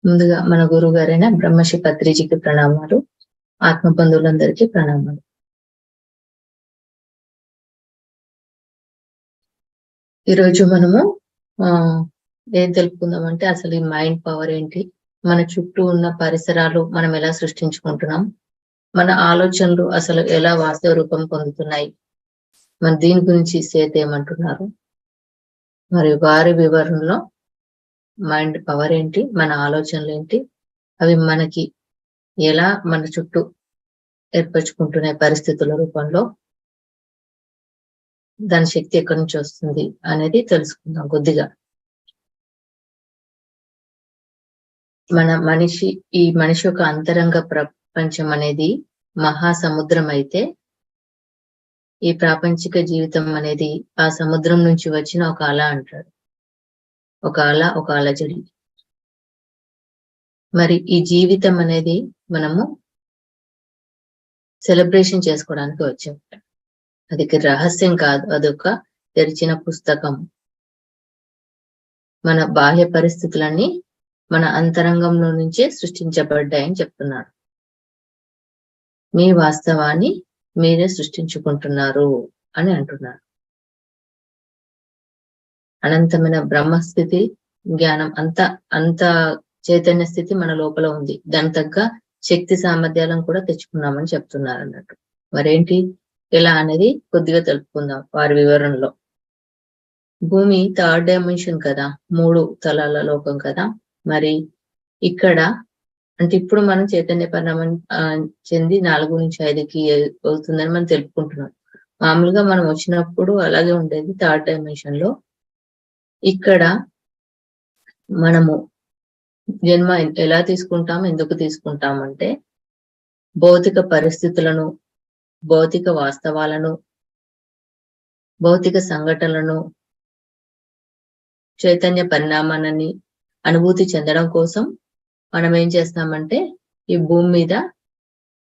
ముందుగా మన గురువు గారైన బ్రహ్మశ్రీ పత్రిజీకి ప్రణామాలు. ఆత్మ బంధువులందరికీ ప్రణామాలు. ఈరోజు మనము ఏం తెలుపుకుందామంటే అసలు ఈ మైండ్ పవర్ ఏంటి, మన చుట్టూ ఉన్న పరిసరాలు మనం ఎలా సృష్టించుకుంటున్నాం, మన ఆలోచనలు అసలు ఎలా వాస్తవ రూపం పొందుతున్నాయి, మన దీని గురించి సేత ఏమంటున్నారు, మరి వారి వివరణలో మైండ్ పవర్ ఏంటి, మన ఆలోచనలు ఏంటి, అవి మనకి ఎలా మన చుట్టూ ఏర్పరచుకుంటున్న పరిస్థితుల రూపంలో దాని శక్తి ఎక్కడి నుంచి వస్తుంది అనేది తెలుసుకుందాం కొద్దిగా. ఈ మనిషి యొక్క అంతరంగ ప్రపంచం అనేది మహాసముద్రం అయితే, ఈ ప్రాపంచిక జీవితం అనేది ఆ సముద్రం నుంచి వచ్చిన ఒక అల అంటాడు. ఒక అలజడి. మరి ఈ జీవితం అనేది మనము సెలబ్రేషన్ చేసుకోవడానికి వచ్చాం. అది రహస్యం కాదు, అదొక తెరిచిన పుస్తకం. మన బాహ్య పరిస్థితులన్నీ మన అంతరంగంలో నుంచే సృష్టించబడ్డాయని చెప్తున్నాడు. మీ వాస్తవాన్ని మీరే సృష్టించుకుంటున్నారు అని అంటున్నారు. అనంతమైన బ్రహ్మస్థితి, జ్ఞానం అంత చైతన్య స్థితి మన లోపల ఉంది. దాని తగ్గ శక్తి సామర్థ్యాలను కూడా తెచ్చుకున్నామని చెప్తున్నారు అన్నట్టు. మరేంటి ఎలా అనేది కొద్దిగా తెలుపుకుందాం వారి వివరణలో. భూమి థర్డ్ డైమెన్షన్ కదా, 3 తలాల లోకం కదా. మరి ఇక్కడ అంటే ఇప్పుడు మనం చైతన్య పరిణామం చెంది 4 నుంచి 5కి అవుతుందని మనం తెలుపుకుంటున్నాం. మామూలుగా మనం వచ్చినప్పుడు అలాగే ఉండేది థర్డ్ డైమెన్షన్ లో. ఇక్కడ మనము జన్మ ఎలా తీసుకుంటాం, ఎందుకు తీసుకుంటాం అంటే భౌతిక పరిస్థితులను, భౌతిక వాస్తవాలను, భౌతిక సంఘటనలను, చైతన్య పరిణామాన్ని అనుభూతి చెందడం కోసం మనం ఏం చేస్తామంటే ఈ భూమి మీద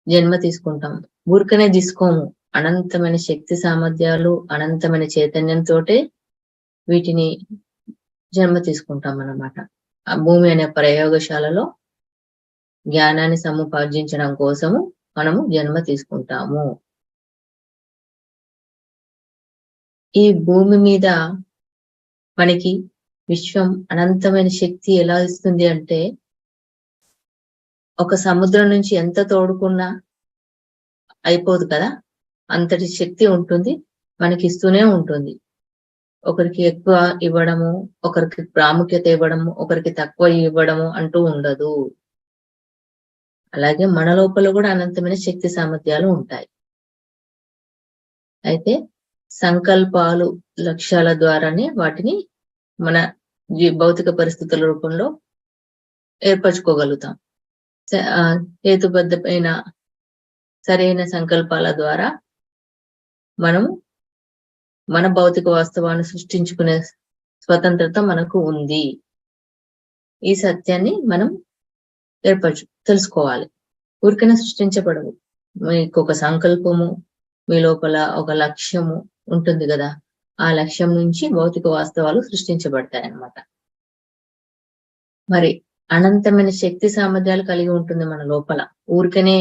జన్మ తీసుకుంటాం. ఊరికనే తీసుకోము. అనంతమైన శక్తి సామర్థ్యాలు, అనంతమైన చైతన్యంతో వీటిని జన్మ తీసుకుంటాం అన్నమాట. ఆ భూమి అనే ప్రయోగశాలలో జ్ఞానాన్ని సముపార్జించడం కోసము మనము జన్మ తీసుకుంటాము. ఈ భూమి మీద మనకి విశ్వం అనంతమైన శక్తి ఎలా ఇస్తుంది అంటే, ఒక సముద్రం నుంచి ఎంత తోడుకున్నా అయిపోదు కదా, అంతటి శక్తి ఉంటుంది, మనకి ఇస్తూనే ఉంటుంది. ఒకరికి ఎక్కువ ఇవ్వడము, ఒకరికి ప్రాముఖ్యత ఇవ్వడము, ఒకరికి తక్కువ ఇవ్వడము అంటూ ఉండదు. అలాగే మన లోపల కూడా అనంతమైన శక్తి సామర్థ్యాలు ఉంటాయి. అయితే సంకల్పాలు, లక్ష్యాల ద్వారానే వాటిని మన భౌతిక పరిస్థితుల రూపంలో ఏర్పరచుకోగలుగుతాం. హేతుబద్ధమైన సరైన సంకల్పాల ద్వారా మనం మన భౌతిక వాస్తవాన్ని సృష్టించుకునే స్వతంత్రత మనకు ఉంది. ఈ సత్యాన్ని మనం తెలుసుకోవాలి. ఊరికనే సృష్టించబడవు. మీకు ఒక సంకల్పము, మీ లోపల ఒక లక్ష్యము ఉంటుంది కదా, ఆ లక్ష్యం నుంచి భౌతిక వాస్తవాలు సృష్టించబడతాయి అన్నమాట. మరి అనంతమైన శక్తి సామర్థ్యాలు కలిగి ఉంటుంది మన లోపల. ఊరికనే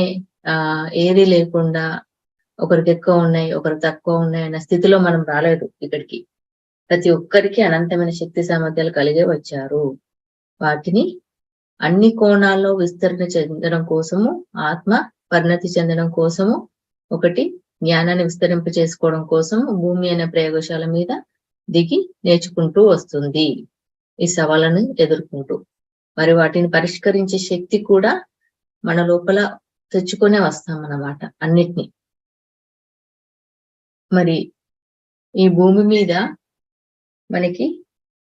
ఏది లేకుండా ఒకరికి ఎక్కువ ఉన్నాయి, ఒకరికి తక్కువ ఉన్నాయి అన్న స్థితిలో మనం రాలేదు ఇక్కడికి. ప్రతి ఒక్కరికి అనంతమైన శక్తి సామర్థ్యాలు కలిగే వచ్చారు. వాటిని అన్ని కోణాల్లో విస్తరణ చెందడం కోసము, ఆత్మ పరిణతి చెందడం కోసము, ఒకటి జ్ఞానాన్ని విస్తరింప చేసుకోవడం కోసం భూమి అనే ప్రయోగశాల మీద దిగి నేర్చుకుంటూ వస్తుంది ఈ సవాళ్ళను ఎదుర్కొంటూ. మరి వాటిని పరిష్కరించే శక్తి కూడా మన లోపల తెచ్చుకునే వస్తాం అన్నమాట అన్నిటినీ. మరి ఈ భూమి మీద మనకి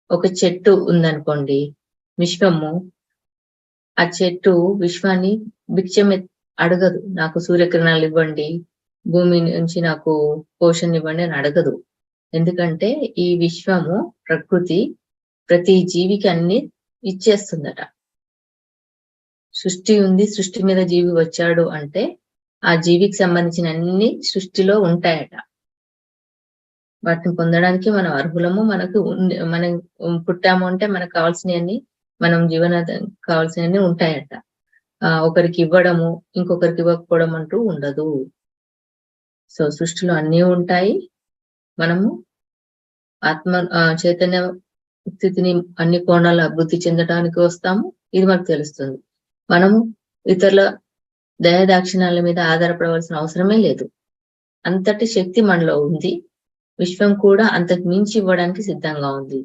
ఒక చెట్టు ఉందనుకోండి, విశ్వము. ఆ చెట్టు విశ్వాన్ని భిక్షం అడగదు, నాకు సూర్యకిరణాలు ఇవ్వండి, భూమి నుంచి నాకు పోషణ ఇవ్వండి అని అడగదు. ఎందుకంటే ఈ విశ్వము, ప్రకృతి ప్రతి జీవికి అన్ని ఇచ్చేస్తుందట. సృష్టి ఉంది, సృష్టి మీద జీవి వచ్చాడు అంటే ఆ జీవికి సంబంధించిన అన్ని సృష్టిలో ఉంటాయట. వాటిని పొందడానికి మనం అర్హులము. మనం పుట్టాము అంటే మనకు కావాల్సినవన్నీ మనం కావాల్సినవి ఉంటాయట. ఒకరికి ఇవ్వడము ఇంకొకరికి ఇవ్వకపోవడం అంటూ ఉండదు. సో సృష్టిలో అన్నీ ఉంటాయి. మనము ఆత్మ చైతన్య స్థితిని అన్ని కోణాలు అభివృద్ధి చెందడానికి వస్తాము. ఇది మనకు తెలుస్తుంది. మనము ఇతరుల దయాదాక్షిణ్యాల మీద ఆధారపడవలసిన అవసరమే లేదు. అంతటి శక్తి మనలో ఉంది. విశ్వం కూడా అంతకు మించి ఇవ్వడానికి సిద్ధంగా ఉంది.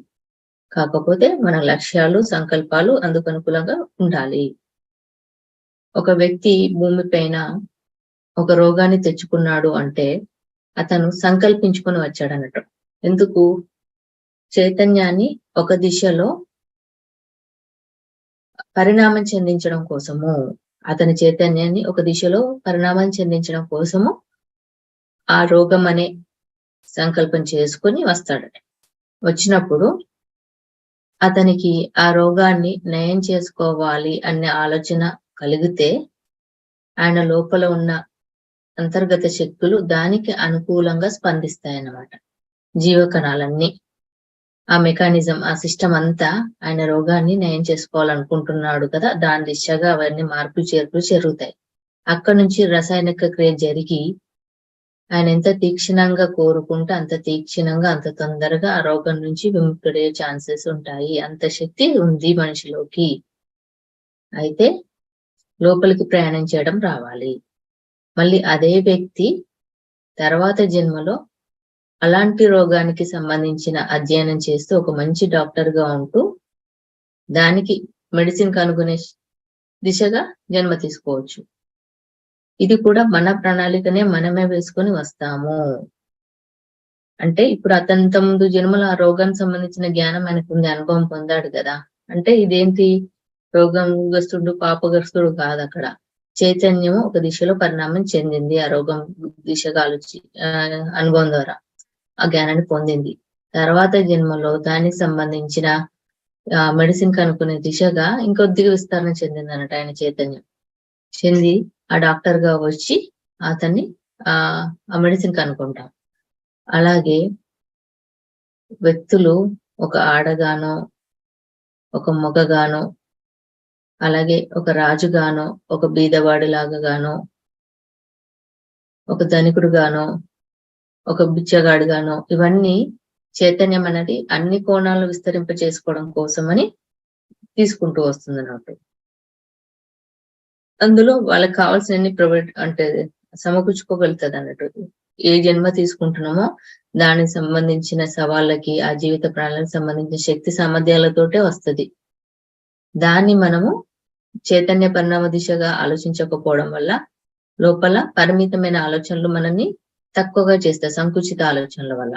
కాకపోతే మన లక్ష్యాలు సంకల్పాలు అందుకు అనుకూలంగా ఉండాలి. ఒక వ్యక్తి భూమి పైన ఒక రోగాన్ని తెచ్చుకున్నాడు అంటే అతను సంకల్పించుకొని వచ్చాడు అన్నట్టు. ఎందుకు? చైతన్యాన్ని ఒక దిశలో పరిణామం చెందించడం కోసము, అతని చైతన్యాన్ని ఒక దిశలో పరిణామం చెందించడం కోసము ఆ రోగం అనే సంకల్పం చేసుకొని వస్తాడట. వచ్చినప్పుడు అతనికి ఆ రోగాన్ని నయం చేసుకోవాలి అనే ఆలోచన కలిగితే ఆయన లోపల ఉన్న అంతర్గత శక్తులు దానికి అనుకూలంగా స్పందిస్తాయన్నమాట. జీవకణాలన్నీ ఆ మెకానిజం, ఆ సిస్టమ్ అంతా ఆయన రోగాన్ని నయం చేసుకోవాలనుకుంటున్నాడు కదా, దాని దిశగా అవన్నీ మార్పులు చేర్పులు జరుగుతాయి. అక్కడి నుంచి రసాయనిక క్రియ జరిగి ఆయన ఎంత తీక్షణంగా కోరుకుంటే అంత తీక్షణంగా అంత తొందరగా ఆ రోగం నుంచి విముక్తుడయ్యే ఛాన్సెస్ ఉంటాయి. అంత శక్తి ఉంది మనిషిలోకి. అయితే లోపలికి ప్రయాణం చేయడం రావాలి. మళ్ళీ అదే వ్యక్తి తర్వాత జన్మలో అలాంటి రోగానికి సంబంధించిన అధ్యయనం చేస్తూ ఒక మంచి డాక్టర్ గా ఉంటూ దానికి మెడిసిన్ కనుగొనే దిశగా జన్మ తీసుకోవచ్చు. ఇది కూడా మన ప్రణాళికనే మనమే వేసుకొని వస్తాము. అంటే ఇప్పుడు అతంత ముందు జన్మలో ఆ రోగానికి సంబంధించిన జ్ఞానం ఆయనకు ఉంది, అనుభవం పొందాడు కదా. అంటే ఇదేంటి? రోగగ్రస్తుడు పాపగ్రస్తుడు కాదు. అక్కడ చైతన్యం ఒక దిశలో పరిణామం చెందింది. ఆ రోగం దిశగా అనుభవం ద్వారా ఆ జ్ఞానాన్ని పొందింది. తర్వాత జన్మలో దానికి సంబంధించిన మెడిసిన్ కనుక్కునే దిశగా ఇంకొద్దిగా విస్తరణ చెందింది అన్నట్టు ఆయన చైతన్యం చెంది ఆ డాక్టర్ గా వచ్చి అతన్ని ఆ మెడిసిన్ కనుక్కుంటాం. అలాగే వ్యక్తులు ఒక ఆడగానో ఒక మగగానో అలాగే ఒక రాజుగానో ఒక బీదవాడిలాగానో ఒక ధనికుడు గానో ఒక బిచ్చగాడు గానో ఇవన్నీ చైతన్యం అనేది అన్ని కోణాలు విస్తరింప చేసుకోవడం కోసమని తీసుకుంటూ వస్తుంది అన్నట్టు. అందులో వాళ్ళకి కావాల్సిన ప్రొవైడ్ అంటే సమకూర్చుకోగలుగుతుంది అన్నట్టు. ఏ జన్మ తీసుకుంటున్నామో దానికి సంబంధించిన సవాళ్ళకి ఆ జీవిత ప్రాణాలకు సంబంధించిన శక్తి సామర్థ్యాలతోటే వస్తుంది. దాన్ని మనము చైతన్య పరిణామ దిశగా ఆలోచించకపోవడం వల్ల లోపల పరిమితమైన ఆలోచనలు మనల్ని తక్కువగా చేస్తాయి. సంకుచిత ఆలోచనల వల్ల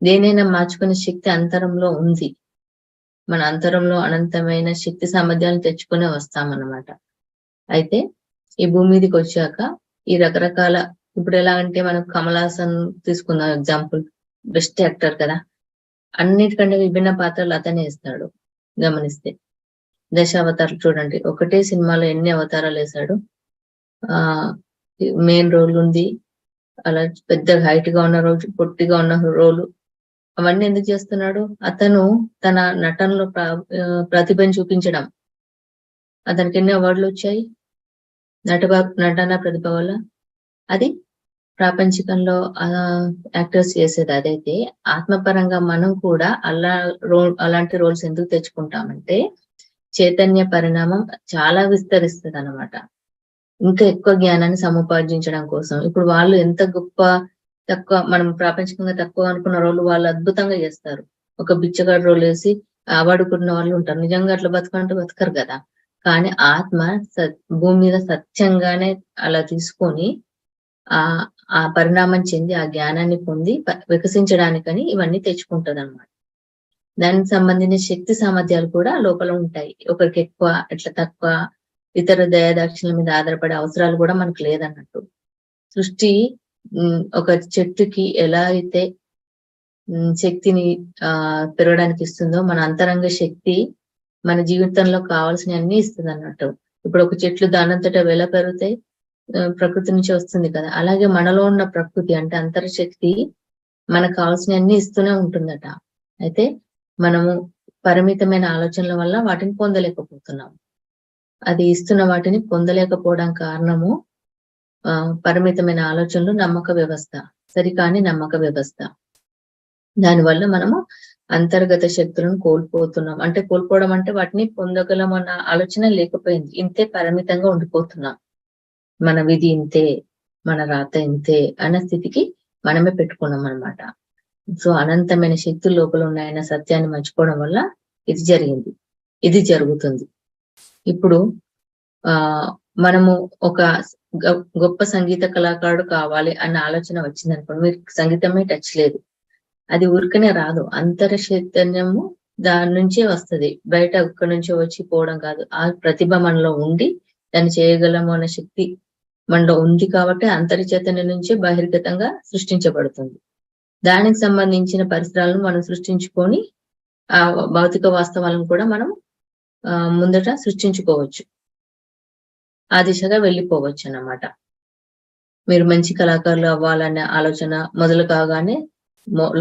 దేనైనా మార్చుకునే శక్తి అంతరంలో ఉంది. మన అంతరంలో అనంతమైన శక్తి సామర్థ్యాలను తెచ్చుకునే వస్తామన్నమాట. అయితే ఈ భూమి మీదకి వచ్చాక ఈ రకరకాల, ఇప్పుడు ఎలా అంటే మనం కమల్ హాసన్ తీసుకుందాం ఎగ్జాంపుల్, బెస్ట్ యాక్టర్ కదా, అన్నిటికంటే విభిన్న పాత్రలు అతనే ఇస్తాడు. గమనిస్తే దశావతారాలు చూడండి, ఒకటే సినిమాలో ఎన్ని అవతారాలు వేశాడు. మెయిన్ రోల్ ఉంది, అలా పెద్ద హైట్ గా ఉన్న రోజు, పొట్టిగా ఉన్న రోలు, అవన్నీ ఎందుకు చేస్తున్నాడు? అతను తన నటనలో ప్రతిభను చూపించడం. అతనికి ఎన్ని అవార్డులు వచ్చాయి నటన ప్రతిభ వల్ల. అది ప్రాపంచికంలో యాక్టర్స్ చేసేది. అదైతే ఆత్మపరంగా మనం కూడా అలాంటి రోల్స్ ఎందుకు తెచ్చుకుంటామంటే చైతన్య పరిణామం చాలా విస్తరిస్తుంది అన్నమాట. ఇంకా ఎక్కువ జ్ఞానాన్ని సముపార్జించడం కోసం. ఇప్పుడు వాళ్ళు ఎంత తక్కువ మనం ప్రాపంచికంగా తక్కువ అనుకున్న రోలు వాళ్ళు అద్భుతంగా చేస్తారు. ఒక బిచ్చగాడు రోల్ వేసి అవార్డుకున్న వాళ్ళు ఉంటారు. నిజంగా అట్లా బతకంటే బతకరు కదా. కానీ ఆత్మ భూమి మీద సత్యంగానే అలా తీసుకొని ఆ పరిణామం చెంది ఆ జ్ఞానాన్ని పొంది వికసించడానికని ఇవన్నీ తెచ్చుకుంటది అన్నమాట. దానికి సంబంధించిన శక్తి సామర్థ్యాలు కూడా లోపల ఉంటాయి. ఒకరికి ఎక్కువ ఇట్లా తక్కువ, ఇతర దయాదాక్షిణ్యాల మీద ఆధారపడే అవసరాలు కూడా మనకు లేదన్నట్టు. సృష్టి ఒక చెట్టుకి ఎలా అయితే శక్తిని పెరగడానికి ఇస్తుందో మన అంతరంగ శక్తి మన జీవితంలో కావాల్సిన అన్ని ఇస్తుంది అన్నట్టు. ఇప్పుడు ఒక చెట్లు దానంతటా ఎలా పెరుగుతాయి? ప్రకృతి నుంచి వస్తుంది కదా. అలాగే మనలో ఉన్న ప్రకృతి అంటే అంతర్శక్తి మనకు కావాల్సిన అన్ని ఇస్తూనే ఉంటుందట. అయితే మనము పరిమితమైన ఆలోచనల వల్ల వాటిని పొందలేకపోతున్నాం. అది ఇస్తున్న వాటిని పొందలేకపోవడం కారణము పరిమితమైన ఆలోచనలు, నమ్మక వ్యవస్థ, సరికాని నమ్మక వ్యవస్థ. దానివల్ల మనము అంతర్గత శక్తులను కోల్పోతున్నాం. అంటే కోల్పోవడం అంటే వాటిని పొందగలం అన్న ఆలోచన లేకపోయింది. ఇంతే పరిమితంగా ఉండిపోతున్నాం. మన విధి ఇంతే, మన రాత ఇంతే అన్న స్థితికి మనమే పెట్టుకున్నాం అన్నమాట. సో అనంతమైన శక్తులు లోపల ఉన్నాయన్న సత్యాన్ని మర్చిపోవడం వల్ల ఇది జరిగింది, ఇది జరుగుతుంది. ఇప్పుడు మనము ఒక గొప్ప సంగీత కళాకారుడు కావాలి అన్న ఆలోచన వచ్చింది అనుకోండి, మీరు సంగీతమే టచ్ లేదు, అది ఊరికనే రాదు. అంతర చైతన్యము దాని నుంచే వస్తది, బయట ఒక్కడి నుంచి వచ్చి పోవడం కాదు. ఆ ప్రతిభ మనలో ఉండి దాన్ని చేయగలము అన్న శక్తి మనలో ఉంది కాబట్టి అంతర చైతన్యం నుంచే బహిర్గతంగా సృష్టించబడుతుంది. దానికి సంబంధించిన పరిసరాలను మనం సృష్టించుకొని ఆ భౌతిక వాస్తవాలను కూడా మనం ముందట సృష్టించుకోవచ్చు, ఆ దిశగా వెళ్ళిపోవచ్చు అన్నమాట. మీరు మంచి కళాకారులు అవ్వాలనే ఆలోచన మొదలు కాగానే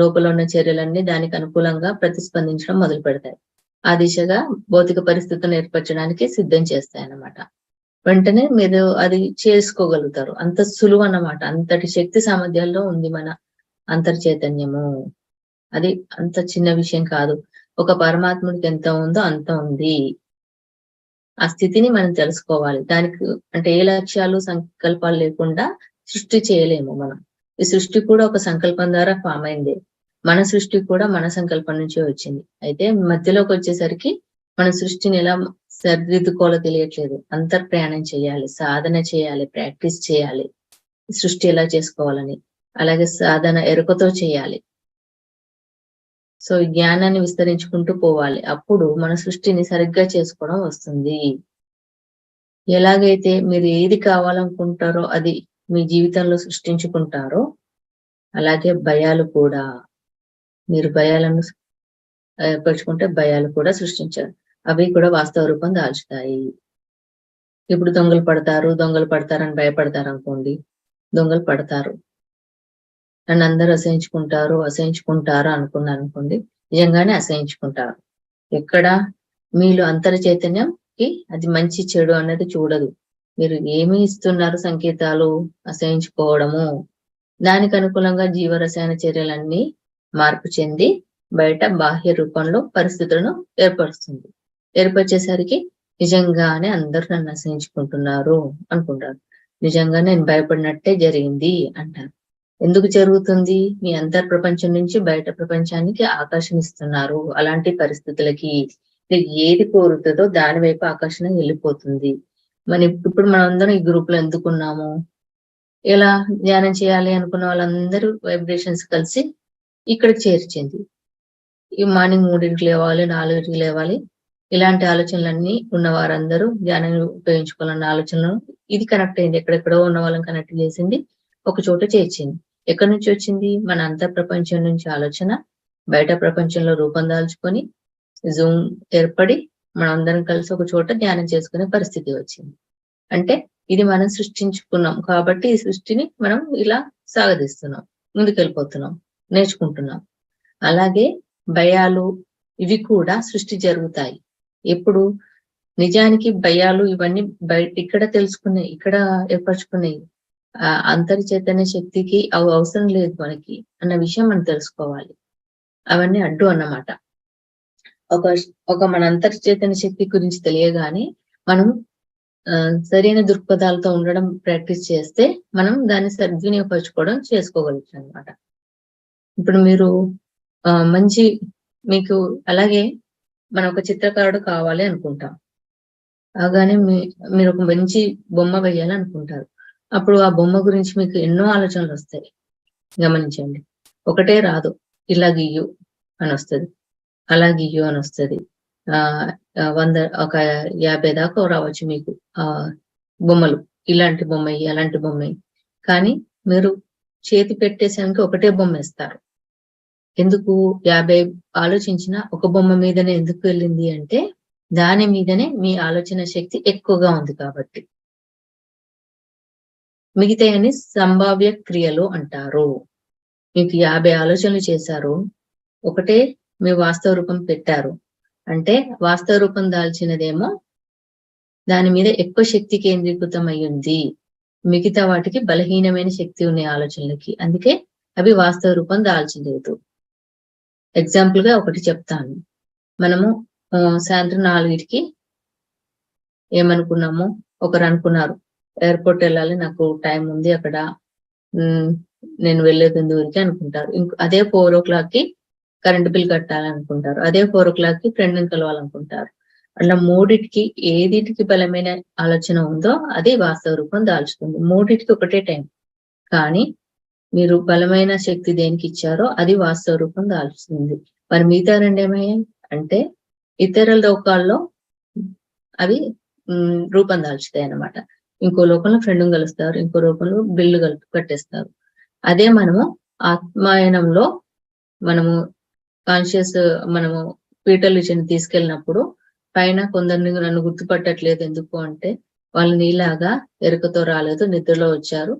లోపల ఉన్న చర్యలన్నీ దానికి అనుకూలంగా ప్రతిస్పందించడం మొదలు పెడతాయి. ఆ దిశగా భౌతిక పరిస్థితులను ఏర్పరచడానికి సిద్ధం చేస్తాయి అన్నమాట. వెంటనే మీరు అది చేసుకోగలుగుతారు. అంత సులువు అన్నమాట. అంతటి శక్తి సామర్థ్యాల్లో ఉంది మన అంతర్చైతన్యము. అది అంత చిన్న విషయం కాదు. ఒక పరమాత్ముడికి ఎంత ఉందో అంత ఉంది. ఆ స్థితిని మనం తెలుసుకోవాలి. దానికి అంటే ఏ లక్ష్యాలు, సంకల్పాలు లేకుండా సృష్టి చేయలేము మనం. ఈ సృష్టి కూడా ఒక సంకల్పం ద్వారా ఫామ్ అయింది. మన సృష్టి కూడా మన సంకల్పం నుంచే వచ్చింది. అయితే మధ్యలోకి వచ్చేసరికి మన సృష్టిని ఎలా సరిదిద్దుకోవాలో తెలియట్లేదు. అంతర్ప్రయాణం చేయాలి, సాధన చేయాలి, ప్రాక్టీస్ చేయాలి సృష్టి ఎలా చేసుకోవాలని. అలాగే సాధన ఎరుకతో చేయాలి. సో ఈ జ్ఞానాన్ని విస్తరించుకుంటూ పోవాలి. అప్పుడు మన సృష్టిని సరిగ్గా చేసుకోవడం వస్తుంది. ఎలాగైతే మీరు ఏది కావాలనుకుంటారో అది మీ జీవితంలో సృష్టించుకుంటారో, అలాగే భయాలు కూడా, మీరు భయాలను ఏర్పరచుకుంటే భయాలు కూడా సృష్టించారు. అవి కూడా వాస్తవ రూపం దాల్చుతాయి. ఇప్పుడు దొంగలు పడతారని భయపడతారు అనుకోండి, దొంగలు పడతారు. నన్ను అందరూ అసహించుకుంటారు అనుకున్నారు అనుకోండి, నిజంగానే అసహించుకుంటారు. ఎక్కడ మీలో అంతర చైతన్యంకి అది మంచి చెడు అనేది చూడదు. మీరు ఏమి ఇస్తున్నారు సంకేతాలు, అసహించుకోవడము, దానికి అనుకూలంగా జీవరసాయన చర్యలన్నీ మార్పు చెంది బయట బాహ్య రూపంలో పరిస్థితులను ఏర్పరుస్తుంది. ఏర్పరిచేసరికి నిజంగానే అందరూ నన్ను అసహించుకుంటున్నారు అనుకుంటారు. నిజంగా నేను భయపడినట్టే జరిగింది అంటారు. ఎందుకు జరుగుతుంది? మీ అంతర్ ప్రపంచం నుంచి బయట ప్రపంచానికి ఆకర్షణిస్తున్నారు. అలాంటి పరిస్థితులకి ఏది కోరుతుందో దాని వైపు ఆకర్షణ వెళ్ళిపోతుంది. ఇప్పుడు మనం అందరం ఈ గ్రూప్ లో ఎందుకున్నాము? ఎలా ధ్యానం చేయాలి అనుకున్న వాళ్ళందరూ వైబ్రేషన్స్ కలిసి ఇక్కడికి చేర్చింది. ఈ మార్నింగ్ 3కి లేవాలి, 4కి లేవాలి, ఇలాంటి ఆలోచనలన్నీ ఉన్న వారందరూ ధ్యానాన్ని ఉపయోగించుకోవాలన్న ఆలోచనలు ఇది కనెక్ట్ అయింది. ఎక్కడెక్కడో ఉన్న వాళ్ళని కనెక్ట్ చేసింది, ఒక చోట చేర్చింది. ఎక్కడి నుంచి వచ్చింది? మన అంతర్ ప్రపంచం నుంచి ఆలోచన బయట ప్రపంచంలో రూపం దాల్చుకొని జూమ్ ఏర్పడి మనం అందరం కలిసి ఒక చోట ధ్యానం చేసుకునే పరిస్థితి వచ్చింది. అంటే ఇది మనం సృష్టించుకున్నాం కాబట్టి ఈ సృష్టిని మనం ఇలా సాగదీస్తున్నాం, ముందుకెళ్ళిపోతున్నాం, నేర్చుకుంటున్నాం. అలాగే భయాలు ఇవి కూడా సృష్టి జరుగుతాయి. ఎప్పుడు నిజానికి భయాలు ఇవన్నీ బయట ఇక్కడ తెలుసుకున్నాయి, ఇక్కడ ఏర్పరచుకున్నాయి. అంతర్ చైతన్య శక్తికి అవి అవసరం లేదు మనకి అన్న విషయం మనం తెలుసుకోవాలి. అవన్నీ అడ్డు అన్నమాట. ఒక మన అంతర్ చైతన్య శక్తి గురించి తెలియగానే మనం సరైన దృక్పథాలతో ఉండడం ప్రాక్టీస్ చేస్తే మనం దాన్ని సద్వినియోగపరచుకోవడం చేసుకోగలుగుతాం అన్నమాట. ఇప్పుడు మీరు మీకు అలాగే మనం ఒక చిత్రకారుడు కావాలి అనుకుంటాం. అలాగానే మీరు ఒక మంచి బొమ్మ వేయాలనుకుంటారు. అప్పుడు ఆ బొమ్మ గురించి మీకు ఎన్నో ఆలోచనలు వస్తాయి. గమనించండి. ఒకటే రాదు. ఇలా గీయు అని వస్తుంది, అలా గీయు అని వస్తుంది. 50 దాకా రావచ్చు మీకు బొమ్మలు. ఇలాంటి బొమ్మ, అలాంటి బొమ్మ. కానీ మీరు చేతి పెట్టేసానికి ఒకటే బొమ్మ వేస్తారు. ఎందుకు? 50 ఆలోచించిన ఒక బొమ్మ మీదనే ఎందుకు వెళ్ళింది అంటే దాని మీదనే మీ ఆలోచన శక్తి ఎక్కువగా ఉంది కాబట్టి. మిగతాయని సంభావ్య క్రియలు అంటారు. మీకు 50 ఆలోచనలు చేశారు, ఒకటే మీ వాస్తవ రూపం పెట్టారు. అంటే వాస్తవ రూపం దాల్చినదేమో దాని మీద ఎక్కువ శక్తి కేంద్రీకృతం అయ్యింది, మిగతా వాటికి బలహీనమైన శక్తి ఉన్నాయి ఆలోచనలకి, అందుకే అవి వాస్తవ రూపం దాల్చలేదు. ఎగ్జాంపుల్ గా ఒకటి చెప్తాను. మనము సాయంత్రం 4కి ఏమనుకున్నాము, ఒకరు అనుకున్నారు ఎయిర్పోర్ట్ వెళ్ళాలి, నాకు టైం ఉంది అక్కడ, నేను వెళ్ళేది ఊరికి అనుకుంటారు. అదే 4 o'clockకి కరెంట్ బిల్ కట్టాలనుకుంటారు, అదే 4 o'clockకి ఫ్రెండ్ని కలవాలనుకుంటారు. అట్లా మూడిటికి ఏదిటికి బలమైన ఆలోచన ఉందో అది వాస్తవ రూపం దాల్చుతుంది. మూడిటికి ఒకటే టైం, కానీ మీరు బలమైన శక్తి దేనికి ఇచ్చారో అది వాస్తవ రూపం దాల్చుతుంది. మరి మిగతా రెండేమయ్యాయి అంటే ఇతర లోకాల్లో అవి రూపం దాల్చుతాయి అన్నమాట. ఇంకో లోకంలో ఫ్రెండ్ని కలుస్తారు, ఇంకో లోకంలో బిల్లు కట్టేస్తారు. అదే మనము ఆత్మాయనంలో మనము కాన్షియస్ మనము పీటలిషన్ తీసుకెళ్ళినప్పుడు పైన కొందరిని నన్ను గుర్తుపట్టట్లేదు ఎందుకు అంటే వాళ్ళు నీలాగా ఎరుకతో రాలేదు, నిద్రలో వచ్చారు,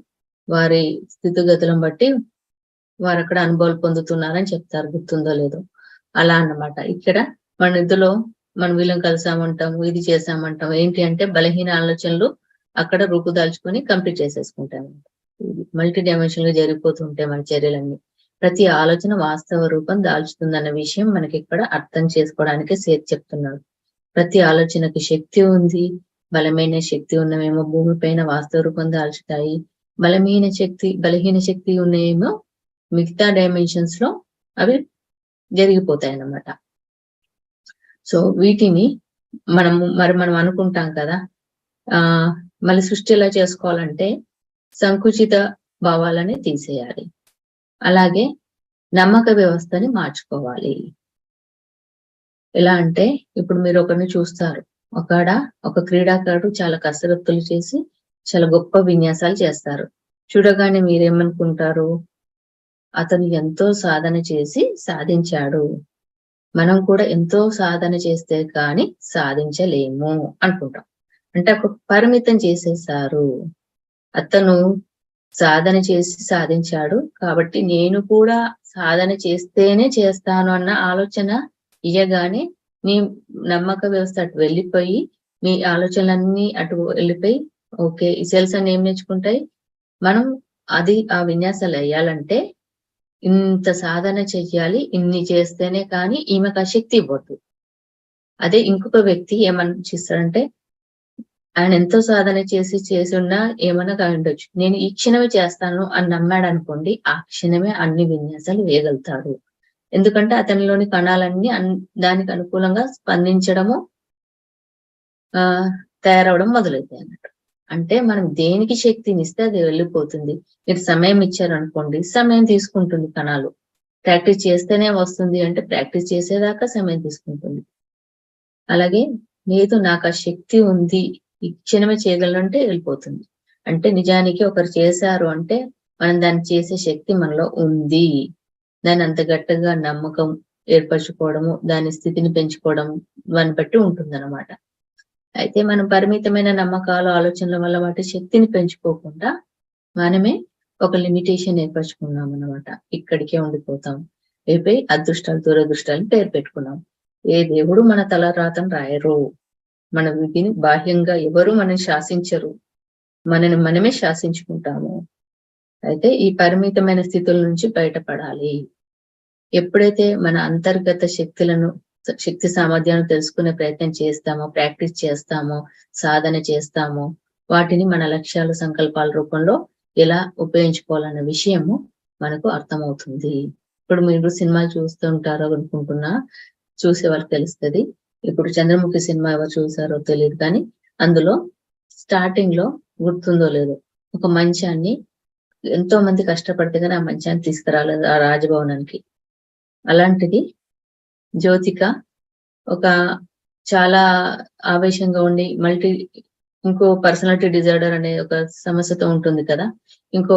వారి స్థితిగతులను బట్టి వారు అక్కడ అనుభవాలు పొందుతున్నారని చెప్తారు, గుర్తుందో లేదో. అలా అన్నమాట. ఇక్కడ మన నిద్రలో మనం వీళ్ళని కలిసామంటాము, ఇది చేసామంటాం, ఏంటి అంటే బలహీన ఆలోచనలు అక్కడ రూపుదాల్చుకొని కంప్లీట్ చేసేసుకుంటాము. మల్టీ డైమెన్షన్ గా జరిగిపోతుంటాయి మన చర్యలన్నీ. ప్రతి ఆలోచన వాస్తవ రూపం దాల్చుతుందన్న విషయం మనకి ఇక్కడ అర్థం చేసుకోవడానికి చెప్తున్నాడు. ప్రతి ఆలోచనకి శక్తి ఉంది, బలమైన శక్తి ఉన్నవేమో భూమి పైన వాస్తవ రూపం దాల్చుతాయి, బలహీన శక్తి ఉన్నవేమో మిగతా డైమెన్షన్స్ లో అవి జరిగిపోతాయి అన్నమాట. సో వీటిని మనం అనుకుంటాం కదా, మళ్ళీ సృష్టి ఎలా చేసుకోవాలంటే సంకుచిత భావాలని తీసేయాలి, అలాగే నమ్మక వ్యవస్థని మార్చుకోవాలి. ఎలా అంటే ఇప్పుడు మీరు ఒకరిని చూస్తారు, ఒక క్రీడాకారుడు చాలా కసరత్తులు చేసి చాలా గొప్ప విన్యాసాలు చేస్తారు. చూడగానే మీరేమనుకుంటారు, అతను ఎంతో సాధన చేసి సాధించాడు, మనం కూడా ఎంతో సాధన చేస్తే కానీ సాధించలేము అనుకుంటాం. అంటే ఒక పరిమితం చేసేసారు, అతను సాధన చేసి సాధించాడు కాబట్టి నేను కూడా సాధన చేస్తేనే చేస్తాను అన్న ఆలోచన ఇయ్యగానే మీ నమ్మక వ్యవస్థ అటు వెళ్ళిపోయి మీ ఆలోచనలన్నీ అటు వెళ్ళిపోయి ఓకే ఈ సెల్స్ అన్ని ఏం నేర్చుకుంటాయి, మనం ఆ విన్యాసాలు వేయాలంటే ఇంత సాధన చెయ్యాలి, ఇన్ని చేస్తేనే కానీ ఈమెకు ఆ శక్తి ఇవ్వద్దు. అదే ఇంకొక వ్యక్తి ఏమనిపిస్తాడంటే ఆయన ఎంతో సాధన చేసి ఉన్నా ఏమన్నా కాండొచ్చు, నేను ఈ క్షణమే చేస్తాను అని నమ్మాడు అనుకోండి, ఆ క్షణమే అన్ని విన్యాసాలు వేయగలుగుతాడు. ఎందుకంటే అతనిలోని కణాలన్నీ దానికి అనుకూలంగా స్పందించడము తయారవడం మొదలవుతాయి అన్నట్టు. అంటే మనం దేనికి శక్తిని ఇస్తే అది వెళ్ళిపోతుంది. మీరు సమయం ఇచ్చారనుకోండి, సమయం తీసుకుంటుంది కణాలు. ప్రాక్టీస్ చేస్తేనే వస్తుంది అంటే ప్రాక్టీస్ చేసేదాకా సమయం తీసుకుంటుంది. అలాగే లేదు నాకు ఆ శక్తి ఉంది, ఈ క్షణమే చేయగలను అంటే వెళ్ళిపోతుంది. అంటే నిజానికి ఒకరు చేశారు అంటే మనం దాన్ని చేసే శక్తి మనలో ఉంది, దాన్ని అంత గట్టిగా నమ్మకం ఏర్పరచుకోవడము, దాని స్థితిని పెంచుకోవడం దాన్ని బట్టి ఉంటుందన్నమాట. అయితే మనం పరిమితమైన నమ్మకాలు ఆలోచనల వల్ల వాటి శక్తిని పెంచుకోకుండా మనమే ఒక లిమిటేషన్ ఏర్పరచుకున్నాం అన్నమాట. ఇక్కడికే ఉండిపోతాం, అయిపోయి అదృష్టాలు దురదృష్టాలు పేరు పెట్టుకున్నాం. ఏ దేవుడు మన తల రాతను రాయరు, మన విధిని బాహ్యంగా ఎవరు మనని శాసించరు, మనని మనమే శాసించుకుంటాము. అయితే ఈ పరిమితమైన స్థితుల నుంచి బయటపడాలి. ఎప్పుడైతే మన అంతర్గత శక్తి సామర్థ్యాలను తెలుసుకునే ప్రయత్నం చేస్తామో, ప్రాక్టీస్ చేస్తామో, సాధన చేస్తామో, వాటిని మన లక్ష్యాలు సంకల్పాల రూపంలో ఎలా ఉపయోగించుకోవాలన్న విషయము మనకు అర్థమవుతుంది. ఇప్పుడు మీరు సినిమాలు చూస్తూ ఉంటారో అనుకుంటున్నా, చూసే వాళ్ళకి తెలుస్తుంది. ఇప్పుడు చంద్రముఖి సినిమా ఎవరు చూసారో తెలియదు కానీ అందులో స్టార్టింగ్ లో గుర్తుందో లేదో ఒక మంచాన్ని ఎంతో మంది కష్టపడితే కానీ ఆ మంచాన్ని తీసుకురాలేదు ఆ రాజభవనానికి. అలాంటిది జ్యోతిక ఒక చాలా ఆవేశంగా ఉండి ఇంకో పర్సనాలిటీ డిజార్డర్ అనే ఒక సమస్యతో ఉంటుంది కదా, ఇంకో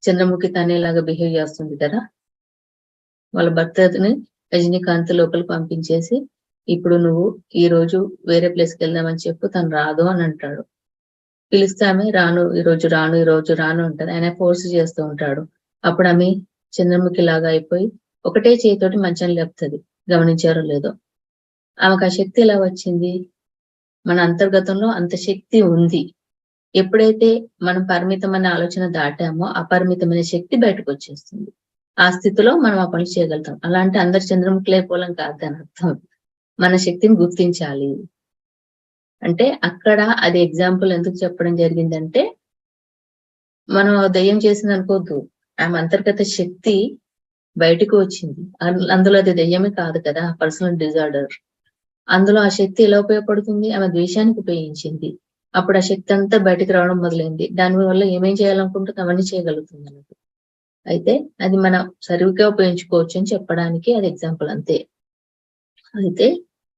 చంద్రముఖి తనేలాగా బిహేవ్ చేస్తుంది కదా. వాళ్ళ భర్తని రజనీకాంత్ లోపలికి పంపించేసి ఇప్పుడు నువ్వు ఈ రోజు వేరే ప్లేస్కి వెళ్దామని చెప్పు, తను రాదు అని అంటాడు. పిలిస్తే ఆమె ఈ రోజు రాను అంటది. ఆయన ఫోర్స్ చేస్తూ ఉంటాడు. అప్పుడు ఆమె చంద్రముఖి లాగా అయిపోయి ఒకటే చేతితోటి మంచం లేపుతుంది, గమనించారో లేదో. ఆమెకు ఆ శక్తి ఎలా వచ్చింది? మన అంతర్గతంలో అంత శక్తి ఉంది. ఎప్పుడైతే మనం పరిమితమైన ఆలోచన దాటామో అపరిమితమైన శక్తి బయటకు వచ్చేస్తుంది. ఆ స్థితిలో మనం ఆ పని చేయగలుగుతాం. అలా అంటే అందరు చంద్రముఖిలైపోవాలని కాదు దాని అర్థం. మన శక్తిని గుర్తించాలి. అంటే అక్కడ అది ఎగ్జాంపుల్ ఎందుకు చెప్పడం జరిగిందంటే, మనం దెయ్యం చేసింది అనుకోవద్దు. ఆమె అంతర్గత శక్తి బయటకు వచ్చింది. అందులో అది దెయ్యమే కాదు కదా! Personal disorder. అందులో ఆ శక్తి ఎలా ఉపయోగపడుతుంది? ఆమె ద్వేషానికి ఉపయోగించింది. అప్పుడు ఆ శక్తి అంతా బయటికి రావడం మొదలైంది. దాని వల్ల ఏమేం చేయాలనుకుంటుందో అవన్నీ చేయగలుగుతుంది అన్నట్టు. అయితే అది మనం సరిగ్గా ఉపయోగించుకోవచ్చు అని చెప్పడానికి అది ఎగ్జాంపుల్ అంతే. అయితే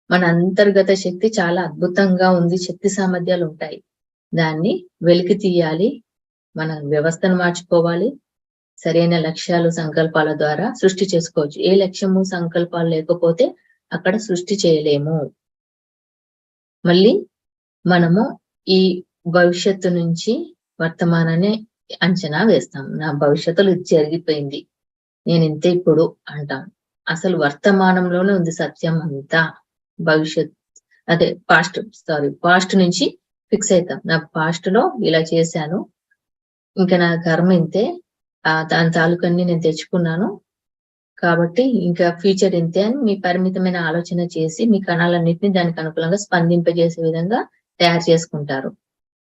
మన అంతర్గత శక్తి చాలా అద్భుతంగా ఉంది. శక్తి సామర్థ్యాలు ఉంటాయి. దాన్ని వెలికి తీయాలి. మన వ్యవస్థను మార్చుకోవాలి. సరైన లక్ష్యాలు, సంకల్పాల ద్వారా సృష్టి చేసుకోవచ్చు. ఏ లక్ష్యము, సంకల్పాలు లేకపోతే అక్కడ సృష్టి చేయలేము. మళ్ళీ మనము ఈ భవిష్యత్తు నుంచి వర్తమానాన్ని అంచనా వేస్తాం. నా భవిష్యత్తులో ఇది జరిగిపోయింది. నేనింతే ఇప్పుడు అంటాం. అసలు వర్తమానంలోనే ఉంది సత్యం అంతా. భవిష్యత్ అదే పాస్ట్ నుంచి ఫిక్స్ అయితాం. నా పాస్ట్ లో ఇలా చేశాను. ఇంకా నా కర్మ ఇంతే. దాని తాలూకన్నీ నేను తెచ్చుకున్నాను. కాబట్టి ఇంకా ఫ్యూచర్ ఇంతే అని మీ పరిమితమైన ఆలోచన చేసి మీ కణాలన్నింటినీ దానికి అనుకూలంగా స్పందింపజేసే విధంగా తయారు చేసుకుంటారు.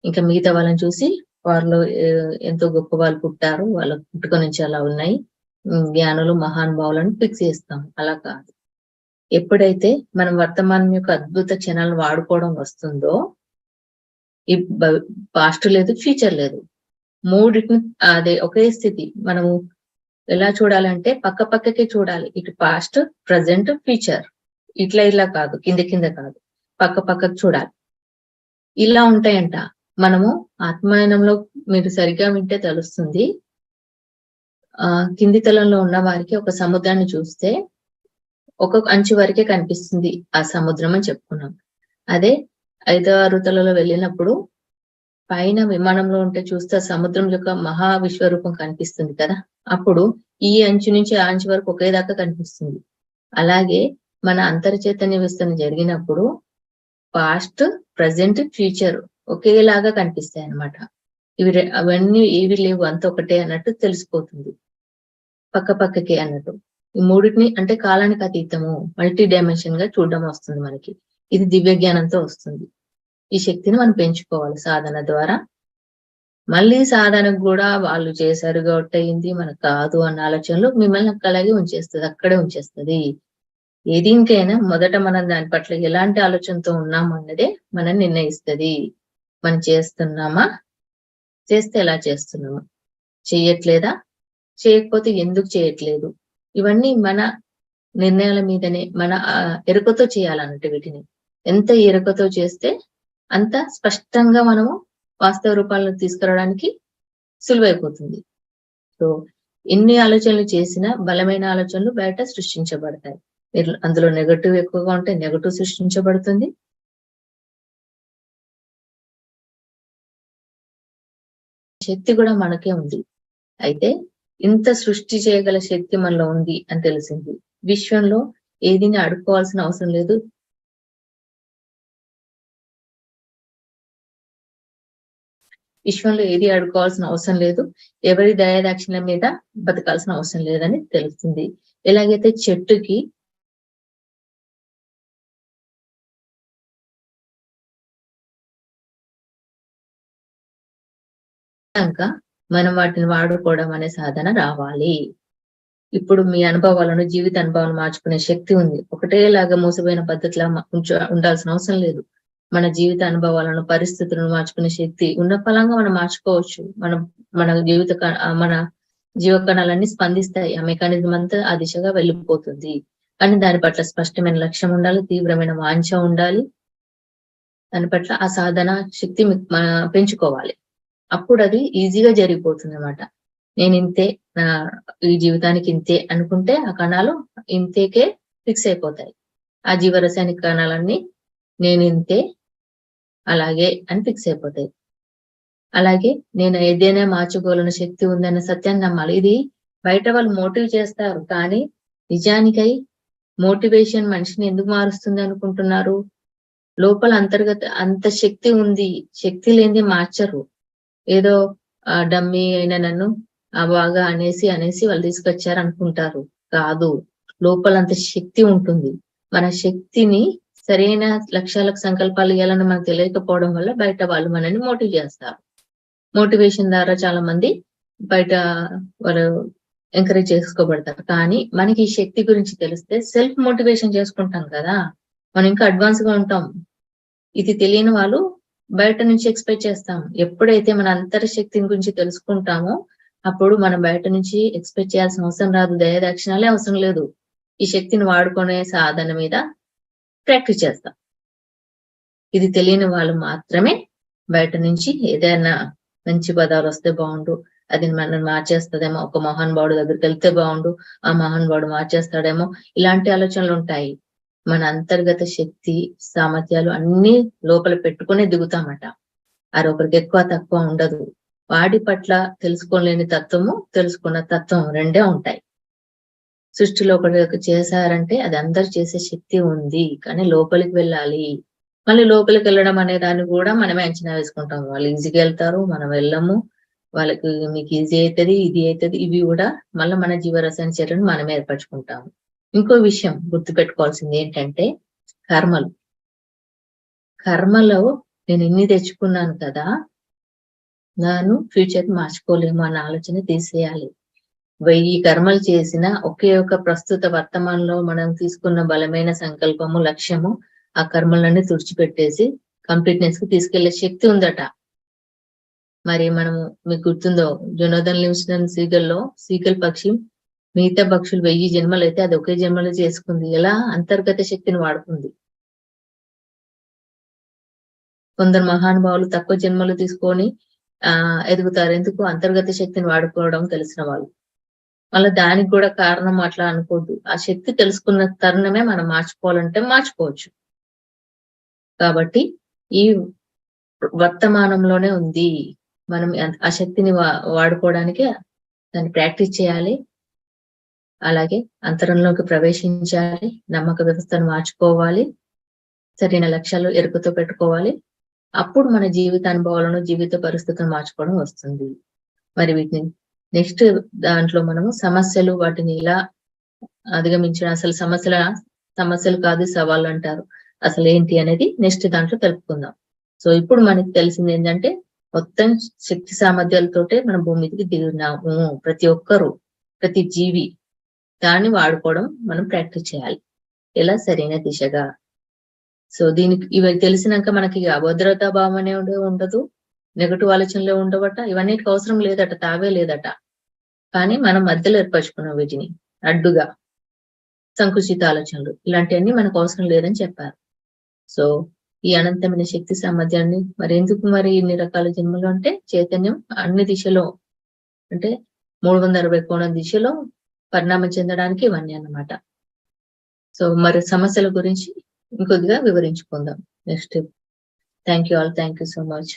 ఇంకా మిగతా వాళ్ళని చూసి వారిలో ఎంతో గొప్ప వాళ్ళు పుట్టారు. వాళ్ళ పుట్టుక నుంచి అలా ఉన్నాయి. జ్ఞానులు, మహానుభావులను ఫిక్స్ చేస్తాం. అలా కాదు. ఎప్పుడైతే మనం వర్తమానం యొక్క అద్భుత క్షణాలను వాడుకోవడం వస్తుందో, ఈ పాస్ట్ లేదు, ఫ్యూచర్ లేదు. మూడిటిని అదే ఒకే స్థితి. మనము ఎలా చూడాలంటే పక్క పక్కకే చూడాలి. ఇటు పాస్ట్, ప్రజెంట్, ఫ్యూచర్. ఇలా కాదు, కింద కాదు. పక్క పక్కకు చూడాలి. ఇలా ఉంటాయంట. మనము ఆత్మాయనంలో మీరు సరిగ్గా వింటే తెలుస్తుంది. కింది తలంలో ఉన్న వారికి ఒక సముద్రాన్ని చూస్తే ఒక అంచు వరకే కనిపిస్తుంది ఆ సముద్రం అని చెప్పుకున్నాం. అదే 5-6 తలలో వెళ్ళినప్పుడు పైన విమానంలో ఉంటే చూస్తే సముద్రం యొక్క మహా విశ్వరూపం కనిపిస్తుంది కదా! అప్పుడు ఈ అంచు నుంచి ఆ అంచు వరకు ఒకేదాకా కనిపిస్తుంది. అలాగే మన అంతర్చైతన్య విస్తరణ జరిగినప్పుడు పాస్ట్, ప్రజెంట్, ఫ్యూచర్ ఒకేలాగా కనిపిస్తాయి అన్నమాట. అవన్నీ ఏవి లేవు, అంత ఒకటే అన్నట్టు తెలిసిపోతుంది. పక్క పక్కకే అన్నట్టు. ఈ మూడిటిని అంటే కాలానికి అతీతము, మల్టీ డైమెన్షన్ గా చూడడం వస్తుంది మనకి. ఇది దివ్య జ్ఞానంతో వస్తుంది. ఈ శక్తిని మనం పెంచుకోవాలి సాధన ద్వారా. మళ్ళీ సాధనకు కూడా వాళ్ళు చేశారు కాబట్టి అయింది, మనకు కాదు అన్న ఆలోచనలు మిమ్మల్ని అలాగే ఉంచేస్తుంది, అక్కడే ఉంచేస్తుంది. ఏదీనికైనా మొదట మనం దాని పట్ల ఎలాంటి ఆలోచనతో ఉన్నాము అన్నదే మనం నిర్ణయిస్తుంది. మనం చేస్తున్నామా, చేస్తే ఎలా చేస్తున్నామా, చెయ్యట్లేదా, చేయకపోతే ఎందుకు చేయట్లేదు, ఇవన్నీ మన నిర్ణయాల మీదనే, మన ఎరుకతో చేయాలన్నట్టు. వీటిని ఎంత ఎరుకతో చేస్తే అంత స్పష్టంగా మనము వాస్తవ రూపాలను తీసుకురావడానికి సులువైపోతుంది. సో ఎన్ని ఆలోచనలు చేసినా బలమైన ఆలోచనలు బయట సృష్టించబడతాయి. అందులో నెగటివ్ ఎక్కువగా ఉంటే నెగటివ్ సృష్టించబడుతుంది. శక్తి కూడా మనకే ఉంది. అయితే ఇంత సృష్టి చేయగల శక్తి మనలో ఉంది అని తెలిసింది. విశ్వంలో ఏదీని అడుక్కోవాల్సిన అవసరం లేదు. విశ్వంలో ఏది అడుకోవాల్సిన అవసరం లేదు. ఎవరి దయాదాక్షిణ్యం మీద బతకాల్సిన అవసరం లేదని తెలుస్తుంది. ఎలాగైతే చెట్టుకి మనం వాటిని వాడుకోవడం అనే సాధన రావాలి. ఇప్పుడు మీ అనుభవాలను, జీవిత అనుభవాలను మార్చుకునే శక్తి ఉంది. ఒకటేలాగా మూసిపోయిన పద్ధతిలా ఉండాల్సిన అవసరం లేదు. మన జీవిత అనుభవాలను, పరిస్థితులను మార్చుకునే శక్తి ఉన్న ఫలంగా మనం మార్చుకోవచ్చు. మన మన జీవకణాలన్నీ స్పందిస్తాయి. ఆ మెకానిజం అంతా ఆ దిశగా వెళ్ళిపోతుంది. కానీ దాని పట్ల స్పష్టమైన లక్ష్యం ఉండాలి, తీవ్రమైన వాంఛ ఉండాలి. దాని పట్ల ఆ సాధన శక్తి పెంచుకోవాలి. అప్పుడు అది ఈజీగా జరిగిపోతుంది అన్నమాట. నేను ఇంతే, నా ఈ జీవితానికి ఇంతే అనుకుంటే ఆ కణాలు ఇంతేకే ఫిక్స్ అయిపోతాయి. ఆ జీవరసాయనిక కణాలన్నీ నేను ఇంతే, అలాగే అని ఫిక్స్ అయిపోతాయి. అలాగే నేను ఏదైనా మార్చుకోవాలన్న శక్తి ఉందన్న సత్యాన్ని నమ్మాలి. ఇది బయట వాళ్ళు మోటివ్ చేస్తారు, కానీ నిజానికై మోటివేషన్ మనిషిని ఎందుకు మారుస్తుంది అనుకుంటున్నారు? లోపల అంతర్గత అంత శక్తి ఉంది. శక్తి లేనిది మార్చరు. ఏదో డమ్మీ అయిన నన్ను బాగా అనేసి వాళ్ళు తీసుకొచ్చారు అనుకుంటారు. కాదు. లోపల అంత శక్తి ఉంటుంది. మన శక్తిని సరైన లక్ష్యాలకు సంకల్పాలు ఇయ్యాలని మనకు తెలియకపోవడం వల్ల బయట వాళ్ళు మనల్ని మోటివ్ చేస్తారు. మోటివేషన్ ద్వారా చాలా మంది బయట వాళ్ళు ఎంకరేజ్ చేసుకోబడతారు. కానీ మనకి ఈ శక్తి గురించి తెలిస్తే సెల్ఫ్ మోటివేషన్ చేసుకుంటాం కదా, మనం ఇంకా అడ్వాన్స్ గా ఉంటాం. ఇది తెలియని వాళ్ళు బయట నుంచి ఎక్స్పెక్ట్ చేస్తాం. ఎప్పుడైతే మన అంతర్శక్తిని గురించి తెలుసుకుంటామో అప్పుడు మనం బయట నుంచి ఎక్స్పెక్ట్ చేయాల్సిన అవసరం రాదు. దయాదాక్షిణాలే అవసరం లేదు. ఈ శక్తిని వాడుకునే సాధన మీద ప్రాక్టీస్ చేస్తాం. ఇది తెలియని వాళ్ళు మాత్రమే బయట నుంచి ఏదైనా మంచి పదాలు వస్తే బాగుండు, అది మనల్ని మార్చేస్తుందేమో, ఒక మహానుభావుడు దగ్గరికి వెళ్తే బాగుండు, ఆ మహానుభావుడు మార్చేస్తాడేమో, ఇలాంటి ఆలోచనలు ఉంటాయి. మన అంతర్గత శక్తి సామర్థ్యాలు అన్ని లోపల పెట్టుకునే దిగుతామట. అది ఒకరికి ఎక్కువ తక్కువ ఉండదు. వాడి పట్ల తెలుసుకోలేని తత్వము, తెలుసుకున్న తత్వం రెండే ఉంటాయి. సృష్టిలో ఒకటి చేశారంటే అది అందరు చేసే శక్తి ఉంది, కానీ లోపలికి వెళ్ళాలి. మళ్ళీ లోపలికి వెళ్ళడం అనే దాన్ని కూడా మనమే అంచనా వేసుకుంటాం. వాళ్ళు ఈజీగా వెళ్తారు, మనం వెళ్ళము. వాళ్ళకి మీకు ఈజీ అవుతుంది, ఇది అవుతుంది, ఇవి కూడా మళ్ళీ మన జీవరసాయన చర్యను మనమే ఏర్పరచుకుంటాము. ఇంకో విషయం గుర్తుపెట్టుకోవాల్సింది ఏంటంటే కర్మలో నేను ఇన్ని తెచ్చుకున్నాను కదా, నేను ఫ్యూచర్ మార్చుకోలేము అన్న ఆలోచన తీసేయాలి. 1000 కర్మలు చేసిన ఒకే ఒక ప్రస్తుత వర్తమానంలో మనం తీసుకున్న బలమైన సంకల్పము, లక్ష్యము ఆ కర్మలన్నీ తుడిచిపెట్టేసి కంప్లీట్నెస్ కి తీసుకెళ్లే శక్తి ఉందట. మరి మనము మీకు గుర్తుందో, జొనాథన్ లివింగ్స్టన్ సీగల్ పక్షి మిగతా పక్షులు 1000 జన్మలు అయితే అది ఒకే జన్మలో చేసుకుంది. ఎలా? అంతర్గత శక్తిని వాడుకుంది. కొందరు మహానుభావులు తక్కువ జన్మలు తీసుకొని ఎదుగుతారు. ఎందుకు? అంతర్గత శక్తిని వాడుకోవడం తెలిసిన వాళ్ళు. మళ్ళీ దానికి కూడా కారణం అట్లా అనుకోవద్దు. ఆ శక్తి తెలుసుకున్న తరుణమే మనం మార్చుకోవాలంటే మార్చుకోవచ్చు. కాబట్టి ఈ వర్తమానంలోనే ఉంది. మనం ఆ శక్తిని వాడుకోవడానికి దాన్ని ప్రాక్టీస్ చేయాలి. అలాగే అంతరంలోకి ప్రవేశించాలి, నమ్మక వ్యవస్థను మార్చుకోవాలి, సరైన లక్ష్యాలు ఎరుకతో పెట్టుకోవాలి. అప్పుడు మన జీవిత అనుభవాలను, జీవిత పరిస్థితులను మార్చుకోవడం వస్తుంది. మరి వీటిని నెక్స్ట్ దాంట్లో మనము సమస్యలు, వాటిని ఎలా అధిగమించడం, అసలు సమస్యలు కాదు సవాళ్ళు అంటారు, అసలు ఏంటి అనేది నెక్స్ట్ దాంట్లో తెలుపుకుందాం. సో ఇప్పుడు మనకి తెలిసింది ఏంటంటే మొత్తం శక్తి సామర్థ్యాలతోటే మనం భూమి మీదకి దిగినాము. ప్రతి ఒక్కరు, ప్రతి జీవి దాన్ని వాడుకోవడం మనం ప్రాక్టీస్ చేయాలి. ఎలా? సరైన దిశగా. సో దీనికి ఇవి తెలిసినాక మనకి అభద్రతా భావం అనే ఉండదు, నెగటివ్ ఆలోచనలే ఉండవట, ఇవన్నిటికి అవసరం లేదట, తావే లేదట. కానీ మనం మధ్యలో ఏర్పరచుకున్నాం వీటిని అడ్డుగా. సంకుచిత ఆలోచనలు ఇలాంటివన్నీ మనకు అవసరం లేదని చెప్పారు. సో ఈ అనంతమైన శక్తి సామర్థ్యాన్ని మరి ఎందుకు మరి ఇన్ని రకాల జన్మలు అంటే చైతన్యం అన్ని దిశలో అంటే 360 కోణం దిశలో పరిణామం చెందడానికి ఇవన్నీ అన్నమాట. సో మరి సమస్యల గురించి ఇంకొద్దిగా వివరించుకుందాం next. Thank you all. Thank you so much.